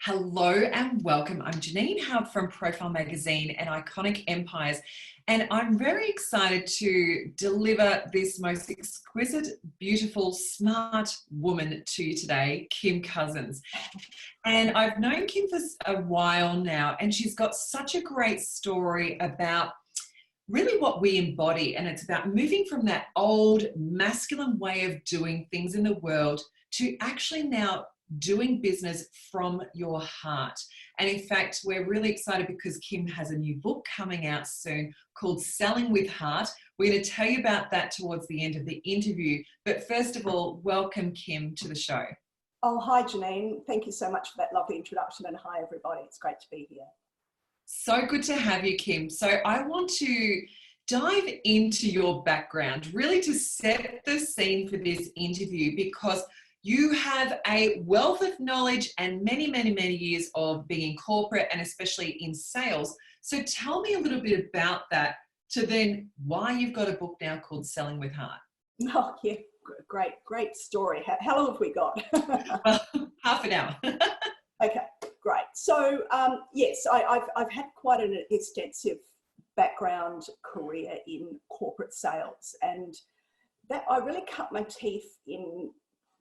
Hello and welcome. I'm Janine Howard from Profile Magazine and Iconic Empires, and I'm very excited to deliver this most exquisite, beautiful, smart woman to you today, Kym Cousins. And I've known Kym for a while now, and she's got such a great story about really what we embody, and it's about moving from that old masculine way of doing things in the world to actually now doing business from your heart. And in fact, we're really excited because Kym has a new book coming out soon called Selling with Heart. We're going to tell you about that towards the end of the interview. But first of all, welcome Kym to the show. Oh, hi Janine. Thank you so much for that lovely introduction, and hi everybody. It's great to be here. So good to have you, Kym. So I want to dive into your background, really to set the scene for this interview, because you have a wealth of knowledge and many, many, many years of being in corporate and especially in sales. So tell me a little bit about that, to then why you've got a book now called Selling with Heart. Oh, yeah, great story. How long have we got? Half an hour. Okay, great. So yes, I've had quite an extensive background career in corporate sales, and that I really cut my teeth in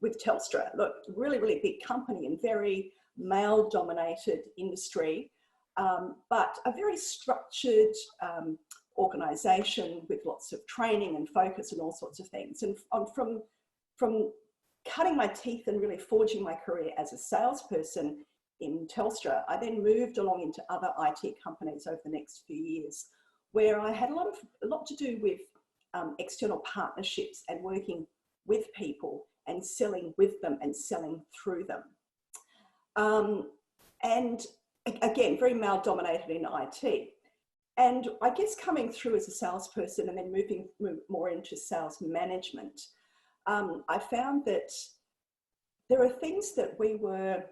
with Telstra. Look, really big company and very male-dominated industry, but a very structured organisation with lots of training and focus and all sorts of things. And from cutting my teeth and really forging my career as a salesperson in Telstra, I then moved along into other IT companies over the next few years, where I had a lot to do with external partnerships and working with people and selling with them and selling through them. And again, very male dominated in IT. And I guess coming through as a salesperson and then moving more into sales management, I found that there are things that we were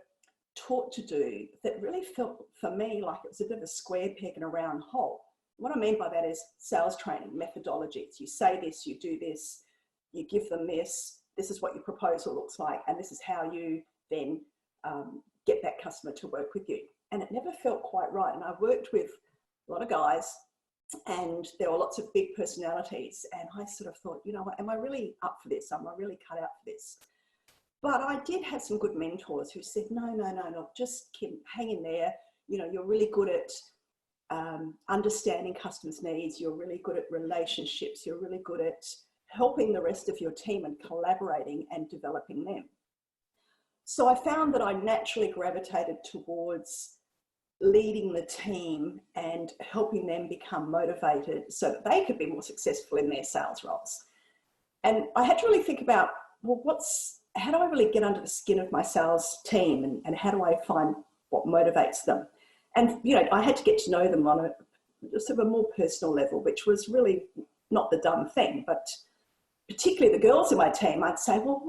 taught to do that really felt for me like it was a bit of a square peg in a round hole. What I mean by that is sales training methodologies. You say this, you do this, you give them this is what your proposal looks like, and this is how you then get that customer to work with you. And it never felt quite right. And I worked with a lot of guys, and there were lots of big personalities, and I sort of thought, you know what, am I really up for this? Am I really cut out for this? But I did have some good mentors who said, no, just hang in there. You know, you're really good at understanding customers' needs. You're really good at relationships. You're really good at helping the rest of your team and collaborating and developing them. So I found that I naturally gravitated towards leading the team and helping them become motivated so that they could be more successful in their sales roles. And I had to really think about, well, how do I really get under the skin of my sales team, and how do I find what motivates them? And, you know, I had to get to know them on a sort of a more personal level, which was really not the dumb thing, but particularly the girls in my team, I'd say, well,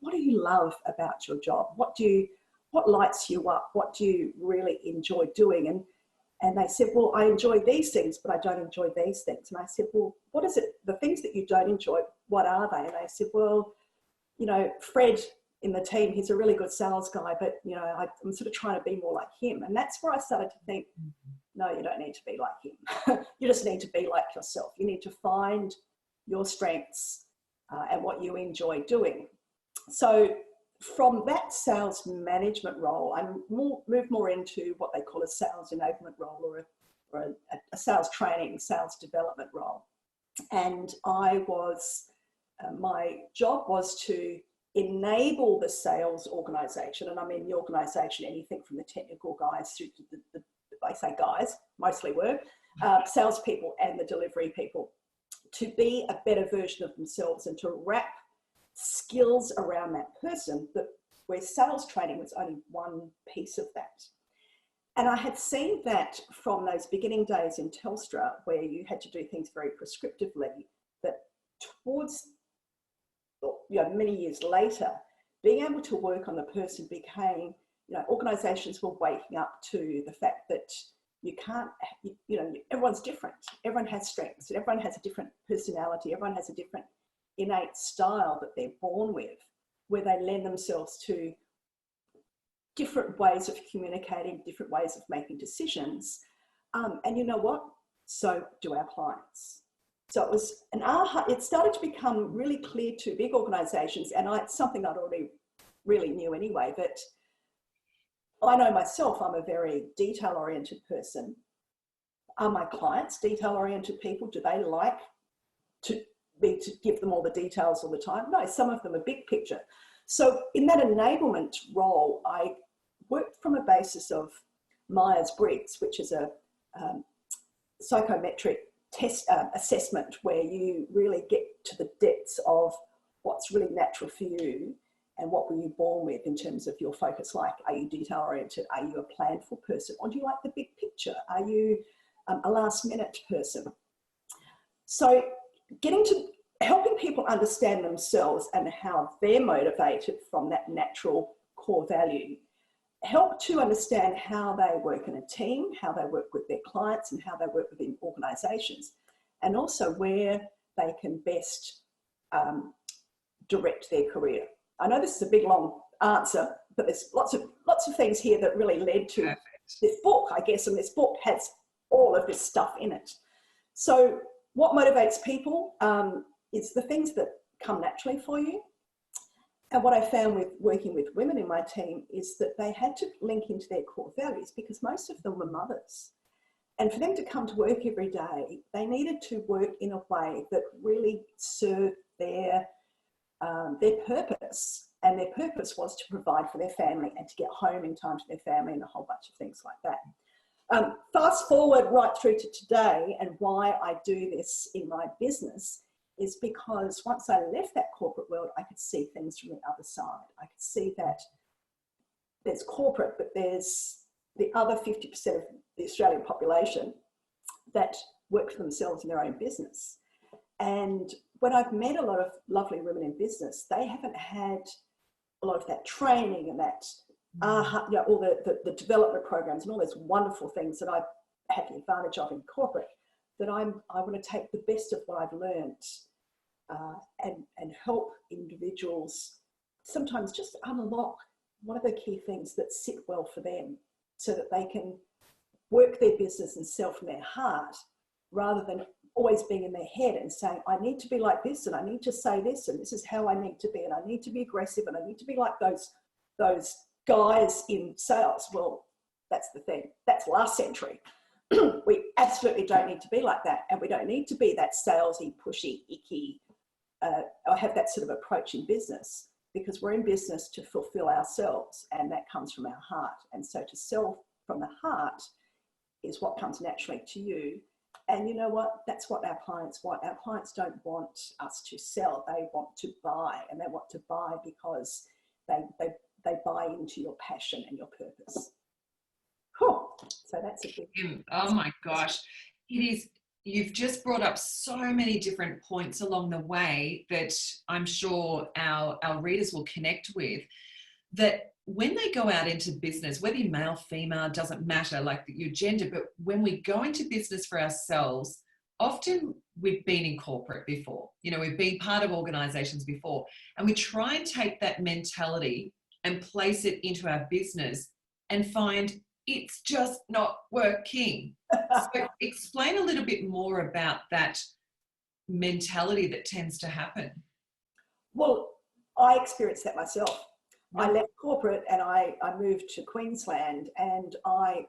what do you love about your job? What lights you up? What do you really enjoy doing? And they said, well, I enjoy these things, but I don't enjoy these things. And I said, well, what is it? The things that you don't enjoy, what are they? And they said, well, you know, Fred in the team, he's a really good sales guy, but, you know, I'm sort of trying to be more like him. And that's where I started to think, no, you don't need to be like him. You just need to be like yourself. You need to find your strengths and what you enjoy doing. So from that sales management role, I moved more into what they call a sales enablement role, or a sales training, sales development role. And my job was to enable the sales organization, and I mean the organization, anything from the technical guys through to I say guys, mostly were, salespeople and the delivery people, to be a better version of themselves and to wrap skills around that person, where sales training was only one piece of that. And I had seen that from those beginning days in Telstra, where you had to do things very prescriptively, that towards, you know, many years later, being able to work on the person became, you know, organisations were waking up to the fact that you can't, you know, everyone's different. Everyone has strengths. Everyone has a different personality. Everyone has a different innate style that they're born with, where they lend themselves to different ways of communicating, different ways of making decisions. And you know what? So do our clients. So it was an aha. It started to become really clear to big organizations, and it's something I'd already really knew anyway, that I know myself, I'm a very detail-oriented person. Are my clients detail-oriented people? Do they like to give them all the details all the time? No, some of them are big picture. So in that enablement role, I worked from a basis of Myers-Briggs, which is a psychometric test assessment where you really get to the depths of what's really natural for you and what were you born with in terms of your focus. Like, are you detail oriented? Are you a planful person? Or do you like the big picture? Are you a last minute person? So getting to helping people understand themselves and how they're motivated from that natural core value, help to understand how they work in a team, how they work with their clients, and how they work within organizations, and also where they can best direct their career. I know this is a big long answer, but there's lots of things here that really led to this book, I guess, and this book has all of this stuff in it. So what motivates people is the things that come naturally for you. And what I found with working with women in my team is that they had to link into their core values, because most of them were mothers. And for them to come to work every day, they needed to work in a way that really served their purpose. And their purpose was to provide for their family and to get home in time to their family and a whole bunch of things like that. Fast forward right through to today, and why I do this in my business is because once I left that corporate world, I could see things from the other side. I could see that there's corporate, but there's the other 50% of the Australian population that work for themselves in their own business. And when I've met a lot of lovely women in business, they haven't had a lot of that training and that, all the development programs and all those wonderful things that I've had the advantage of in corporate, that I want to take the best of what I've learned and help individuals sometimes just unlock what are the key things that sit well for them, so that they can work their business and sell from their heart, rather than always being in their head and saying, I need to be like this, and I need to say this, and this is how I need to be, and I need to be aggressive, and I need to be like those guys in sales. Well, that's the thing. That's last century. We absolutely don't need to be like that. And we don't need to be that salesy, pushy, icky, or have that sort of approach in business, because we're in business to fulfill ourselves, and that comes from our heart. And so to sell from the heart is what comes naturally to you. And you know what? That's what our clients want. Our clients don't want us to sell. They want to buy, and they want to buy because they buy into your passion and your purpose. Cool. So that's a big... Oh my gosh. It is. You've just brought up so many different points along the way that I'm sure our readers will connect with, that when they go out into business, whether you're male, female, doesn't matter, like your gender, but when we go into business for ourselves, often we've been in corporate before, we've been part of organizations before, and we try and take that mentality and place it into our business and find it's just not working. So explain a little bit more about that mentality that tends to happen. Well, I experienced that myself. I left corporate and I moved to Queensland, and I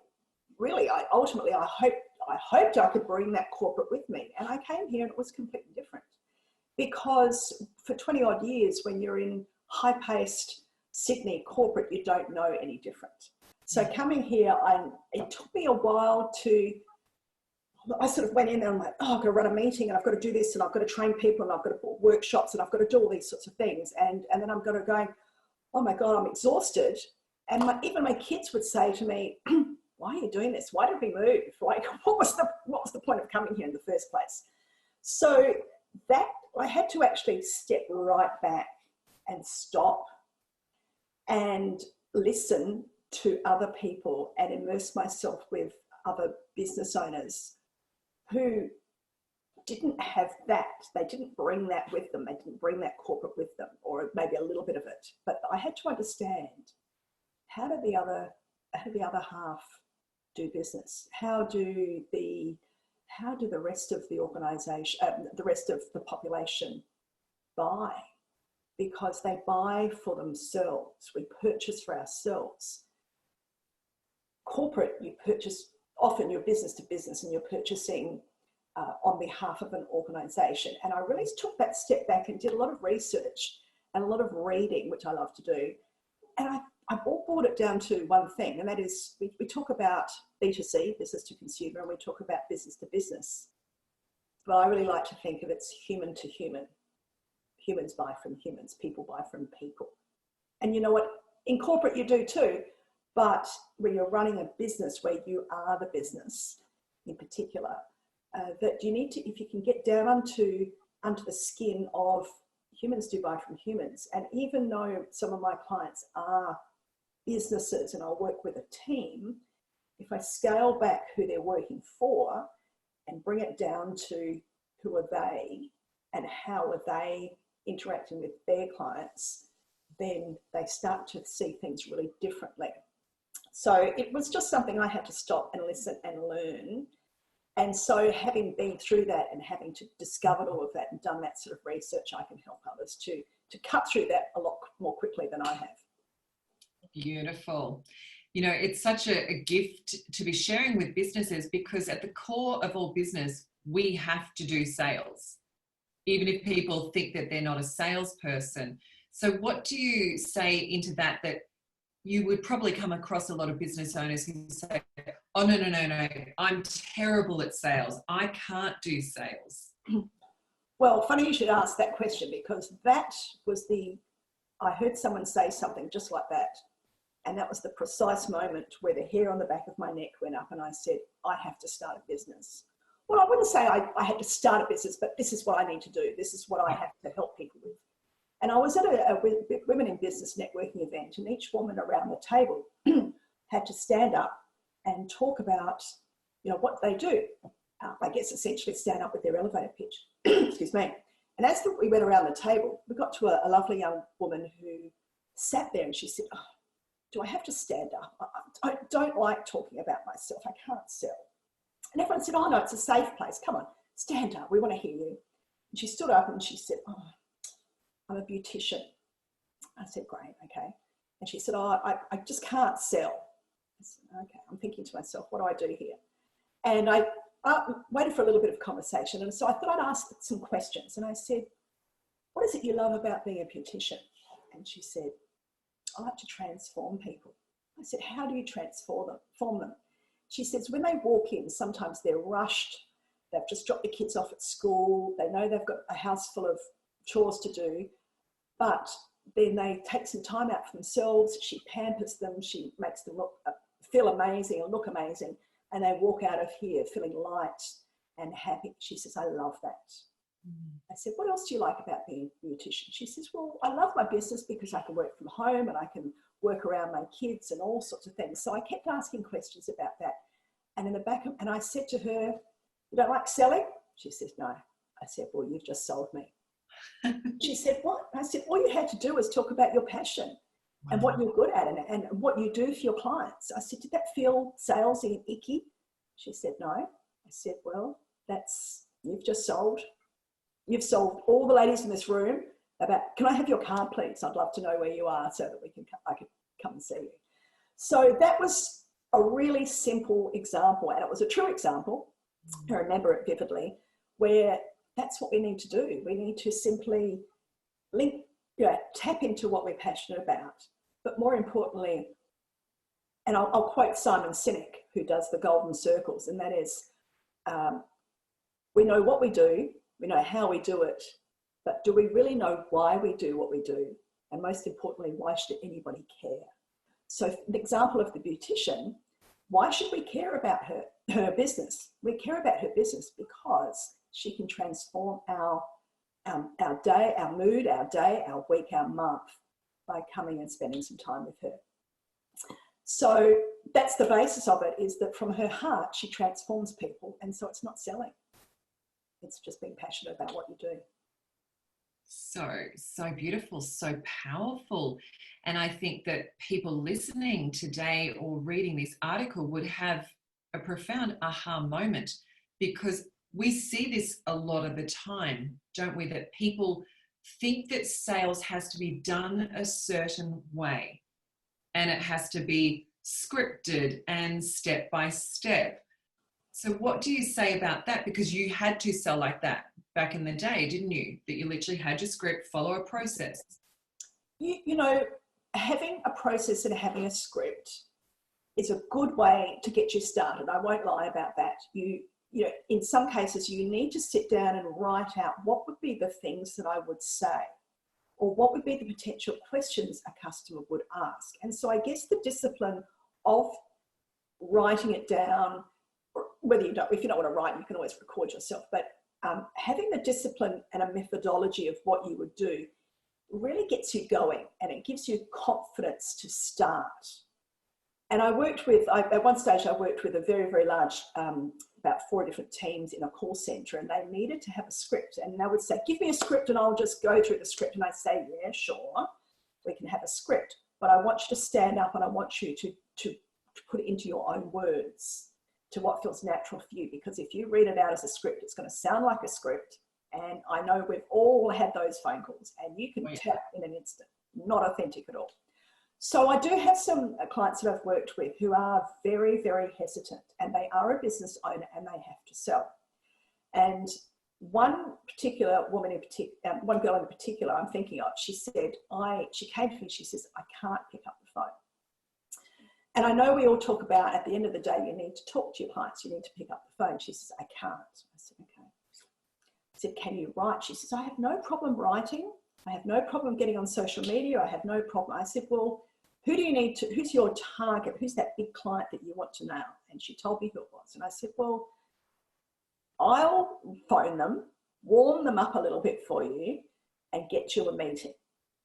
ultimately hoped I could bring that corporate with me. And I came here and it was completely different, because for 20 odd years, when you're in high-paced Sydney corporate, you don't know any different. So coming here, it took me a while I sort of went in and I'm like, I've got to run a meeting, and I've got to do this, and I've got to train people, and I've got to put workshops, and I've got to do all these sorts of things. And then I'm going, oh my God, I'm exhausted. And even my kids would say to me, why are you doing this? Why did we move? Like, what was the point of coming here in the first place? So that I had to actually step right back and stop and listen to other people and immerse myself with other business owners who didn't have that. They didn't bring that with them. They didn't bring that corporate with them, or maybe a little bit of it. But I had to understand how do the other half do business? How do the rest of the organisation, the rest of the population buy? Because they buy for themselves. We purchase for ourselves. Corporate, you purchase, often you're business to business and you're purchasing on behalf of an organisation. And I really took that step back and did a lot of research and a lot of reading, which I love to do. And I brought it down to one thing, and that is we talk about B2C, business to consumer, and we talk about business to business. But I really like to think of it's human to human. Humans buy from humans, people buy from people. And you know what? In corporate you do too, but when you're running a business where you are the business in particular, that you need to, if you can get down under the skin of humans do buy from humans. And even though some of my clients are businesses and I'll work with a team, if I scale back who they're working for and bring it down to who are they and how are they interacting with their clients, then they start to see things really differently. So it was just something I had to stop and listen and learn. And so having been through that and having to discovered all of that and done that sort of research, I can help others to cut through that a lot more quickly than I have. Beautiful. You know, it's such a gift to be sharing with businesses, because at the core of all business, we have to do sales, even if people think that they're not a salesperson. So what do you say into that you would probably come across a lot of business owners who say, oh, no, I'm terrible at sales. I can't do sales. Well, funny you should ask that question, because that was I heard someone say something just like that. And that was the precise moment where the hair on the back of my neck went up and I said, I have to start a business. Well, I wouldn't say I had to start a business, but this is what I need to do. This is what I have to help people with. And I was at a Women in Business networking event, and each woman around the table had to stand up and talk about, you know, what they do. I guess essentially stand up with their elevator pitch. Excuse me. And as we went around the table, we got to a lovely young woman who sat there and she said, oh, do I have to stand up? I don't like talking about myself. I can't sell. And everyone said, oh no, it's a safe place. Come on, stand up. We want to hear you. And she stood up and she said, oh, I'm a beautician. I said, great, okay. And she said, oh, I just can't sell. I said, okay. I'm thinking to myself, what do I do here? And I waited for a little bit of conversation. And so I thought I'd ask some questions. And I said, what is it you love about being a beautician? And she said, I like to transform people. I said, how do you transform them? She says, when they walk in, sometimes they're rushed. They've just dropped the kids off at school. They know they've got a house full of chores to do, but then they take some time out for themselves. She pampers them. She makes them feel amazing and look amazing. And they walk out of here feeling light and happy. She says, I love that. I said, what else do you like about being a beautician? She says, well, I love my business because I can work from home and I can work around my kids and all sorts of things. So I kept asking questions about that. And in the back, and I said to her, you don't like selling? She says, no. I said, well, you've just sold me. She said, what? I said, all you had to do was talk about your passion and what you're good at and what you do for your clients. I said, did that feel salesy and icky? She said, no. I said, well, you've just sold. You've solved all the ladies in this room about, can I have your card, please? I'd love to know where you are so that I can come and see you. So that was a really simple example, and it was a true example. I remember it vividly, where that's what we need to do. We need to simply tap into what we're passionate about. But more importantly, and I'll quote Simon Sinek, who does the golden circles, and that is, we know what we do, we know how we do it, but do we really know why we do what we do? And most importantly, why should anybody care? So the example of the beautician, why should we care about her business? We care about her business because she can transform our day, our mood, our day, our week, our month by coming and spending some time with her. So that's the basis of it, is that from her heart, she transforms people. And so it's not selling. It's just being passionate about what you do. So beautiful, so powerful. And I think that people listening today or reading this article would have a profound aha moment, because we see this a lot of the time, don't we? That people think that sales has to be done a certain way, and it has to be scripted and step by step. So what do you say about that? Because you had to sell like that back in the day, didn't you? That you literally had your script, follow a process. You know, having a process and having a script is a good way to get you started. I won't lie about that. You know, in some cases, you need to sit down and write out what would be the things that I would say, or what would be the potential questions a customer would ask. And so I guess the discipline of writing it down, whether you don't, if you don't want to write, you can always record yourself, but having the discipline and a methodology of what you would do really gets you going, and it gives you confidence to start. And I worked with, at one stage I worked with a very, very large, about 4 different teams in a call center, and they needed to have a script, and they would say, give me a script and I'll just go through the script. And I say, yeah, sure, we can have a script, but I want you to stand up and I want you to put it into your own words, to what feels natural for you. Because if you read it out as a script, it's going to sound like a script. And I know we've all had those phone calls, and you can tell in an instant, not authentic at all. So I do have some clients that I've worked with who are very, very hesitant, and they are a business owner and they have to sell. And one particular woman in particular, one girl in particular I'm thinking of, she said, she came to me, she says, I can't pick up the phone. And I know we all talk about, at the end of the day, you need to talk to your clients, you need to pick up the phone. She says, I can't. I said, okay. I said, can you write? She says, I have no problem writing. I have no problem getting on social media. I have no problem. I said, well, who do you need to, who's your target? Who's that big client that you want to nail? And she told me who it was. And I said, well, I'll phone them, warm them up a little bit for you, and get you a meeting.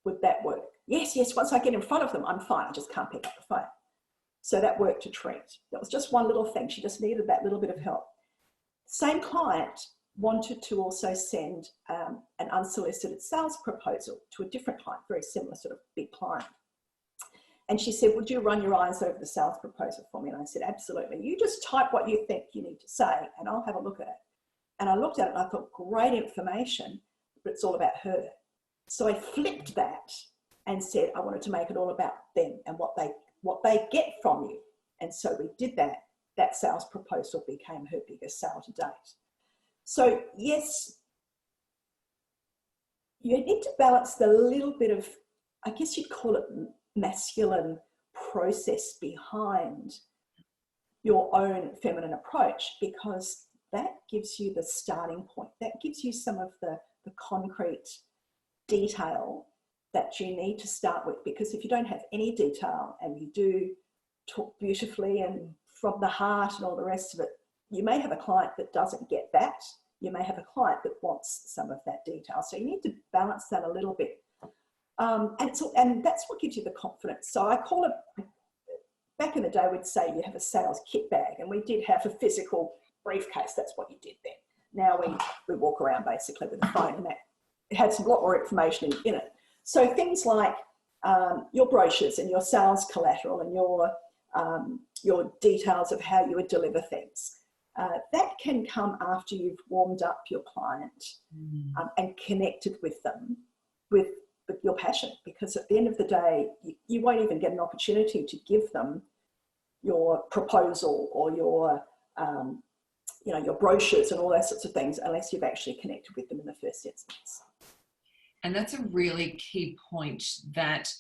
Would that work? Yes, yes. Once I get in front of them, I'm fine. I just can't pick up the phone. So that worked a treat. That was just one little thing. She just needed that little bit of help. Same client wanted to also send an unsolicited sales proposal to a different client, very similar sort of big client. And she said, would you run your eyes over the sales proposal for me? And I said, absolutely. You just type what you think you need to say and I'll have a look at it. And I looked at it and I thought, great information, but it's all about her. So I flipped that and said, I wanted to make it all about them and what they get from you. And so we did that. That sales proposal became her biggest sale to date. So yes, you need to balance the little bit of, I guess you'd call it masculine process behind your own feminine approach, because that gives you the starting point. That gives you some of the concrete detail that you need to start with, because if you don't have any detail and you do talk beautifully and from the heart and all the rest of it, you may have a client that doesn't get that. You may have a client that wants some of that detail. So you need to balance that a little bit. And that's what gives you the confidence. So I call it, back in the day, we'd say you have a sales kit bag, and we did have a physical briefcase. That's what you did then. Now we walk around basically with a phone, and that it had a lot more information in it. So things like your brochures and your sales collateral and your details of how you would deliver things. That can come after you've warmed up your client and connected with them with your passion, because at the end of the day, you won't even get an opportunity to give them your proposal or your brochures and all those sorts of things unless you've actually connected with them in the first instance. And that's a really key point, that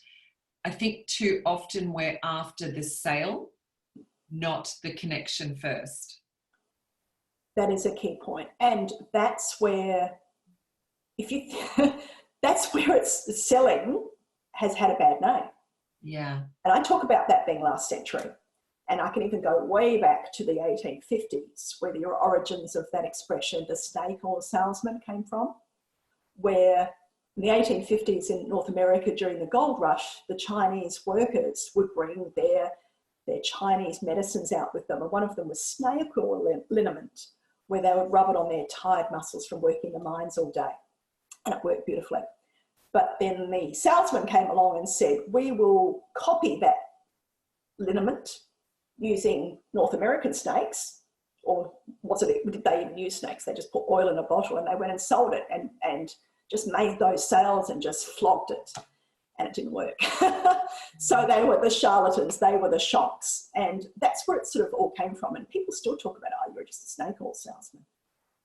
I think too often we're after the sale, not the connection first. That is a key point. And that's where, that's where it's selling has had a bad name. Yeah. And I talk about that being last century. And I can even go way back to the 1850s, where the origins of that expression, the snake or salesman, came from, where in the 1850s in North America during the gold rush, the Chinese workers would bring their Chinese medicines out with them. And one of them was snake oil liniment, where they would rub it on their tired muscles from working the mines all day. And it worked beautifully. But then the salesman came along and said, we will copy that liniment using North American snakes, or did they even use snakes? They just put oil in a bottle and they went and sold it and just made those sales and just flogged it. And it didn't work. So they were the charlatans, they were the shonks. And that's where it sort of all came from. And people still talk about, oh, you're just a snake oil salesman.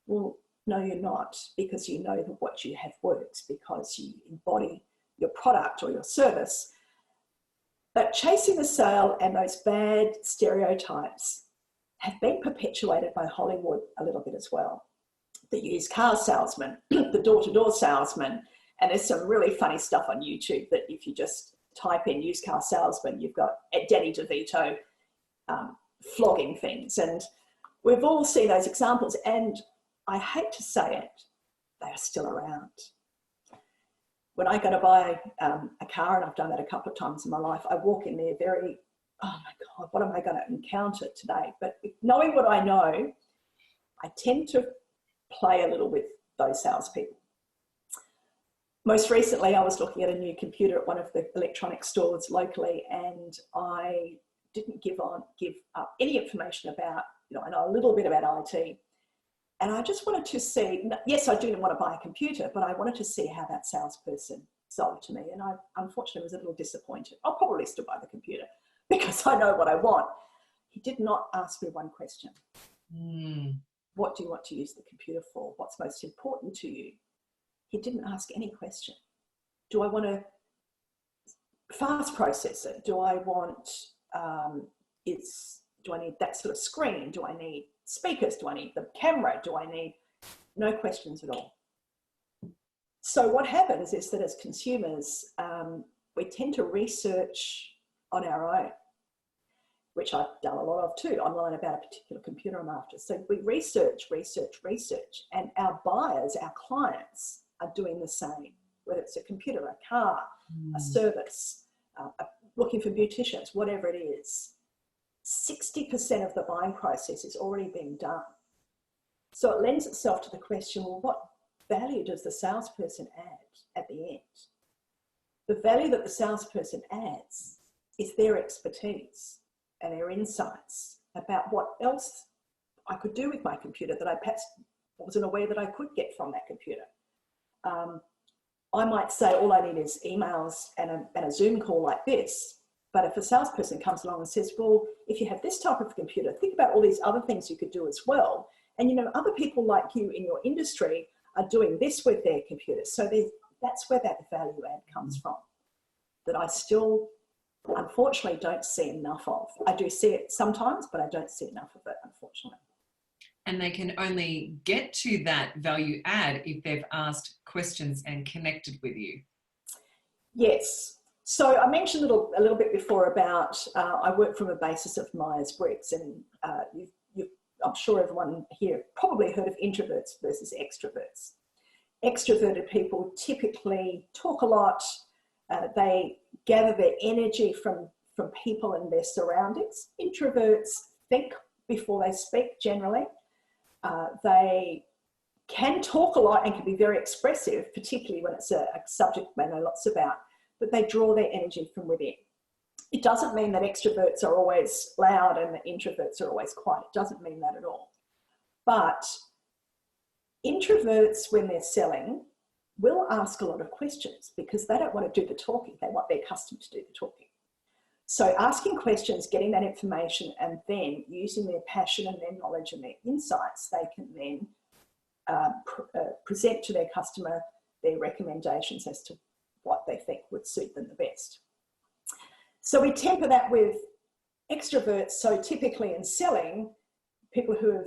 Well, no, you're not, because you know that what you have works, because you embody your product or your service. But chasing the sale and those bad stereotypes have been perpetuated by Hollywood a little bit as well. The used car salesman, the door-to-door salesman, and there's some really funny stuff on YouTube that if you just type in used car salesman, you've got Danny DeVito flogging things. And we've all seen those examples, and I hate to say it, they are still around. When I go to buy a car, and I've done that a couple of times in my life, I walk in there very, oh my God, what am I going to encounter today? But knowing what I know, I tend to play a little with those salespeople. Most recently, I was looking at a new computer at one of the electronic stores locally, and I didn't give up any information about, I know a little bit about IT. And I just wanted to see, yes, I do want to buy a computer, but I wanted to see how that salesperson sold to me. And I unfortunately was a little disappointed. I'll probably still buy the computer because I know what I want. He did not ask me one question. What do you want to use the computer for? What's most important to you? He didn't ask any question. Do I want a fast processor? Do I want, do I need that sort of screen? Do I need speakers? Do I need the camera? Do I need, no questions at all. So what happens is that as consumers, we tend to research on our own, which I've done a lot of too, online about a particular computer I'm after. So we research, and our buyers, our clients are doing the same, whether it's a computer, a car, a service, looking for beauticians, whatever it is. 60% of the buying process is already being done. So it lends itself to the question, well, what value does the salesperson add at the end? The value that the salesperson adds is their expertise and their insights about what else I could do with my computer that I perhaps wasn't aware that I could get from that computer. I might say all I need is emails and a Zoom call like this. But if a salesperson comes along and says, well, if you have this type of computer, think about all these other things you could do as well. And, other people like you in your industry are doing this with their computers. So that's where that value add comes from, that I still, unfortunately, don't see enough of. I do see it sometimes, but I don't see enough of it, unfortunately. And they can only get to that value add if they've asked questions and connected with you. Yes. So I mentioned a little bit before about I work from a basis of Myers-Briggs, and I'm sure everyone here probably heard of introverts versus extroverts. Extroverted people typically talk a lot. They gather their energy from people and their surroundings. Introverts think before they speak generally. They can talk a lot and can be very expressive, particularly when it's a subject they know lots about, but they draw their energy from within. It doesn't mean that extroverts are always loud and that introverts are always quiet. It doesn't mean that at all. But introverts, when they're selling, will ask a lot of questions because they don't want to do the talking. They want their customer to do the talking. So asking questions, getting that information, and then using their passion and their knowledge and their insights, they can then present to their customer their recommendations as to what they think would suit them the best. So we temper that with extroverts. So typically in selling, people who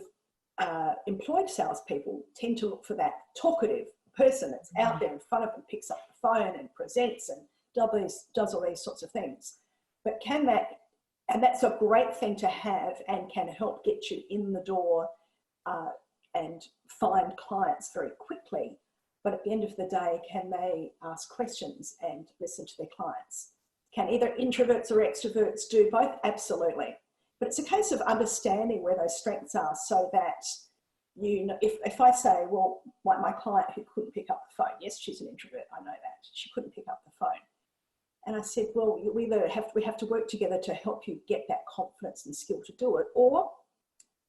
have employed salespeople tend to look for that talkative person that's out there in front of them, picks up the phone and presents and does all these sorts of things. But and that's a great thing to have and can help get you in the door and find clients very quickly. But at the end of the day, can they ask questions and listen to their clients? Can either introverts or extroverts do both? Absolutely. But it's a case of understanding where those strengths are so that you know, if I say, well, like my client who couldn't pick up the phone, yes, she's an introvert, I know that, she couldn't pick up the phone. And I said, well, we have to work together to help you get that confidence and skill to do it, or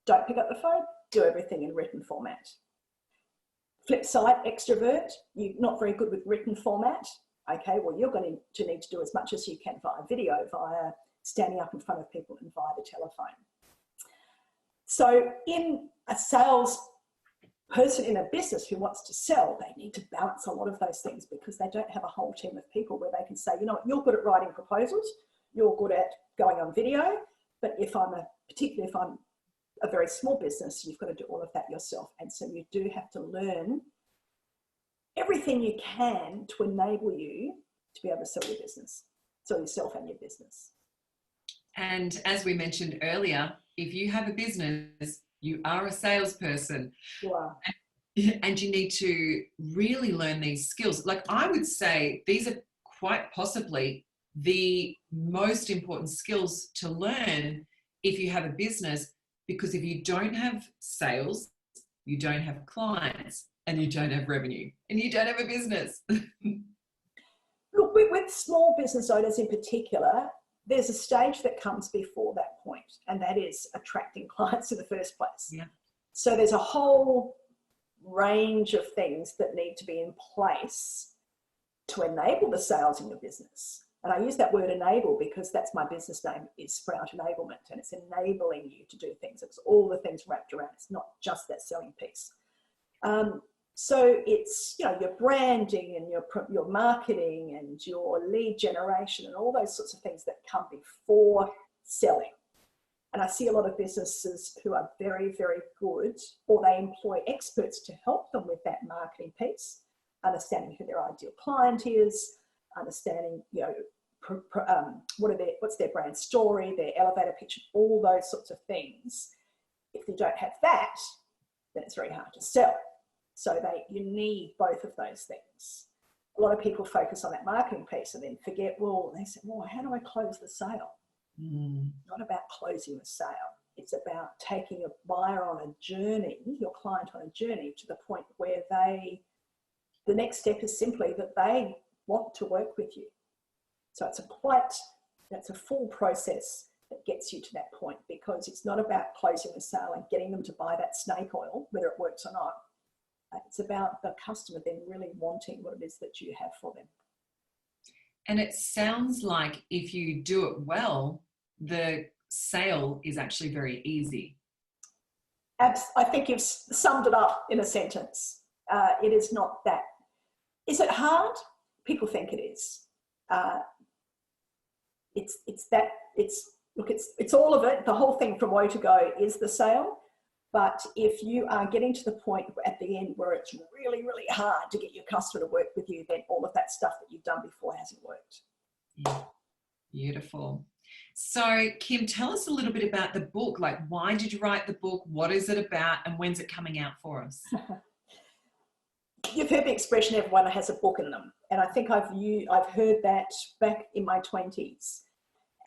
don't pick up the phone, do everything in written format. Flip side, extrovert, you're not very good with written format. Okay, well, you're going to need to do as much as you can via video, via standing up in front of people, and via the telephone. So in a sales person in a business who wants to sell, they need to balance a lot of those things, because they don't have a whole team of people where they can say, you know what, you're good at writing proposals, you're good at going on video, but particularly if I'm a very small business, you've got to do all of that yourself. And so you do have to learn everything you can to enable you to be able to sell your business, sell yourself and your business. And as we mentioned earlier, if you have a business, you are a salesperson. You are. And you need to really learn these skills. Like, I would say these are quite possibly the most important skills to learn if you have a business, because if you don't have sales, you don't have clients, and you don't have revenue, and you don't have a business. Look, with small business owners in particular, there's a stage that comes before that point, and that is attracting clients in the first place. Yeah. So there's a whole range of things that need to be in place to enable the sales in your business. And I use that word enable because that's my business name, is Sprout Enablement, and it's enabling you to do things. It's all the things wrapped around. It's not just that selling piece. So it's, you know, your branding and your marketing and your lead generation and all those sorts of things that come before selling. And I see a lot of businesses who are very, very good, or they employ experts to help them with that marketing piece, understanding who their ideal client is, understanding, you know, what's their brand story, their elevator pitch, all those sorts of things. If you don't have that, then it's very hard to sell. So you need both of those things. A lot of people focus on that marketing piece and then forget, they say, well, how do I close the sale? Not about closing the sale. It's about taking a buyer on a journey, your client on a journey, to the point where the next step is simply that they want to work with you. So that's a full process that gets you to that point, because it's not about closing the sale and getting them to buy that snake oil, whether it works or not. It's about the customer then really wanting what it is that you have for them. And it sounds like if you do it well, the sale is actually very easy. I think you've summed it up in a sentence. It is not that. Is it hard? People think it is. It's all of it. The whole thing from woe to go is the sale. But if you are getting to the point at the end where it's really, really hard to get your customer to work with you, then all of that stuff that you've done before hasn't worked. Yeah. Beautiful. So, Kym, tell us a little bit about the book. Like, why did you write the book? What is it about? And when's it coming out for us? You've heard the expression, everyone has a book in them. And I think I've heard that back in my 20s.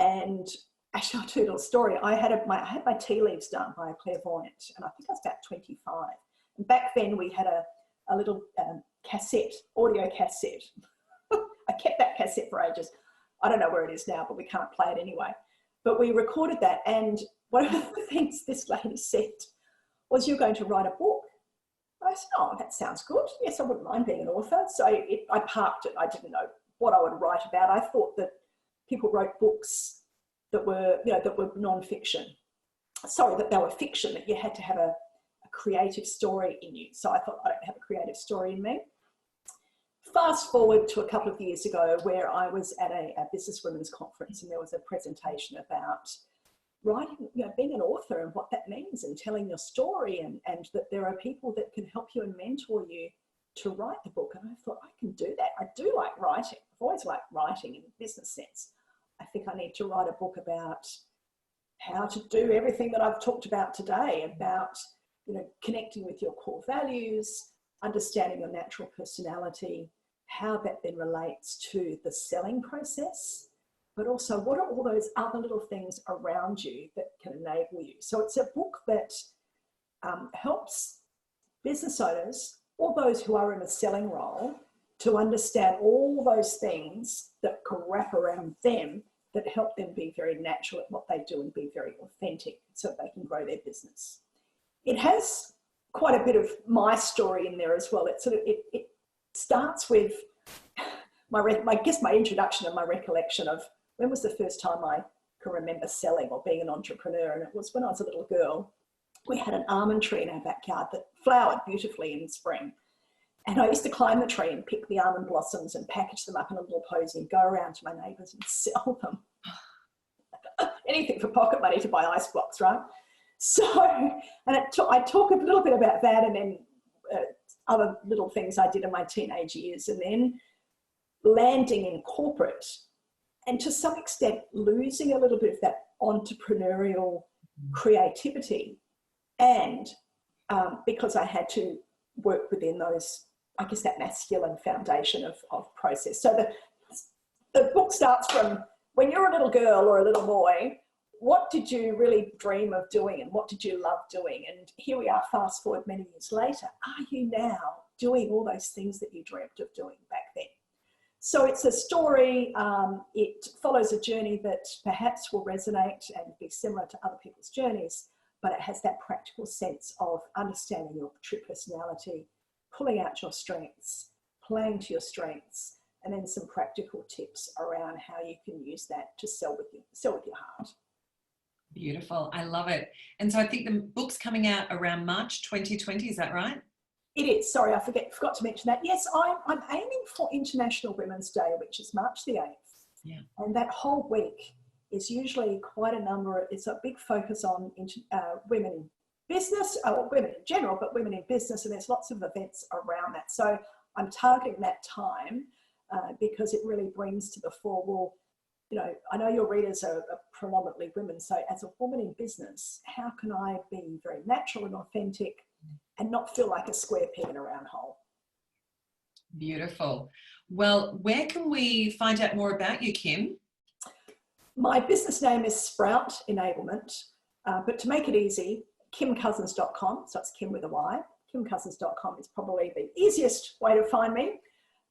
And actually, I'll tell you a little story. I had my tea leaves done by a clairvoyant, and I think I was about 25. And back then we had a little audio cassette. I kept that cassette for ages. I don't know where it is now, but we can't play it anyway. But we recorded that, and one of the things this lady said was, "You're going to write a book." I said, "Oh, that sounds good. Yes, I wouldn't mind being an author." So I parked it. I didn't know what I would write about. I thought that people wrote books that were non-fiction. Sorry, that they were fiction, that you had to have a creative story in you. So I thought, I don't have a creative story in me. Fast forward to a couple of years ago, where I was at a businesswomen's conference, and there was a presentation about writing, being an author and what that means, and telling your story, and that there are people that can help you and mentor you to write the book. And I thought, I can do that. I do like writing. I've always liked writing in a business sense. I think I need to write a book about how to do everything that I've talked about today, about, connecting with your core values, understanding your natural personality, how that then relates to the selling process, but also what are all those other little things around you that can enable you. So it's a book that helps business owners or those who are in a selling role to understand all those things that can wrap around them that help them be very natural at what they do and be very authentic so that they can grow their business. It has quite a bit of my story in there as well. It starts with my introduction and my recollection of when was the first time I can remember selling or being an entrepreneur, and it was when I was a little girl. We had an almond tree in our backyard that flowered beautifully in spring. And I used to climb the tree and pick the almond blossoms and package them up in a little posy and go around to my neighbours and sell them. Anything for pocket money to buy ice blocks, right? So, and I talk a little bit about that, and then other little things I did in my teenage years, and then landing in corporate, and to some extent losing a little bit of that entrepreneurial creativity. And because I had to work within those, I guess, that masculine foundation of process. So the book starts from when you're a little girl or a little boy, what did you really dream of doing and what did you love doing? And here we are, fast forward many years later. Are you now doing all those things that you dreamt of doing back then? So it's a story, it follows a journey that perhaps will resonate and be similar to other people's journeys, but it has that practical sense of understanding your true personality, pulling out your strengths, playing to your strengths, and then some practical tips around how you can use that to sell with your heart. Beautiful. I love it. And so I think the book's coming out around March 2020. Is that right? It is. Sorry, I forgot to mention that. Yes, I'm aiming for International Women's Day, which is March the 8th. Yeah. And that whole week is usually quite a number. It's a big focus on women in business, or women in general, but women in business. And there's lots of events around that. So I'm targeting that time because it really brings to the fore, well, you know, I know your readers are predominantly women. So as a woman in business, how can I be very natural and authentic and not feel like a square peg in a round hole? Beautiful. Well, where can we find out more about you, Kym? My business name is Sprout Enablement, but to make it easy, kymcousins.com. So it's Kym with a Y. Kymcousins.com is probably the easiest way to find me.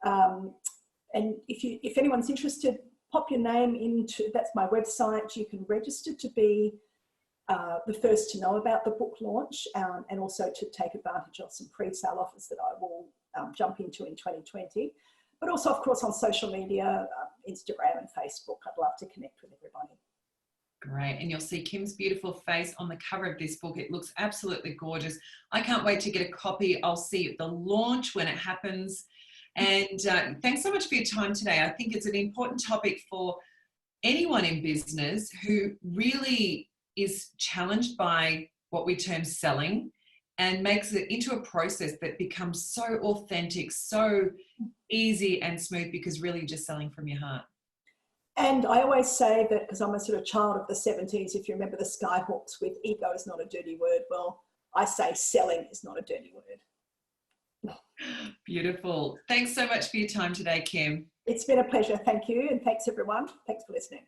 And if anyone's interested, pop your name into, that's my website. You can register to be the first to know about the book launch, and also to take advantage of some pre-sale offers that I will jump into in 2020. But also, of course, on social media, Instagram and Facebook. I'd love to connect with everybody. Great. And you'll see Kym's beautiful face on the cover of this book. It looks absolutely gorgeous. I can't wait to get a copy. I'll see you at the launch when it happens. And thanks so much for your time today. I think it's an important topic for anyone in business who really is challenged by what we term selling, and makes it into a process that becomes so authentic, so easy and smooth, because really you're just selling from your heart. And I always say that, because I'm a sort of child of the 70s, if you remember the Skyhawks with ego is not a dirty word, well, I say selling is not a dirty word. Beautiful. Thanks so much for your time today, Kym. It's been a pleasure. Thank you. And thanks, everyone. Thanks for listening.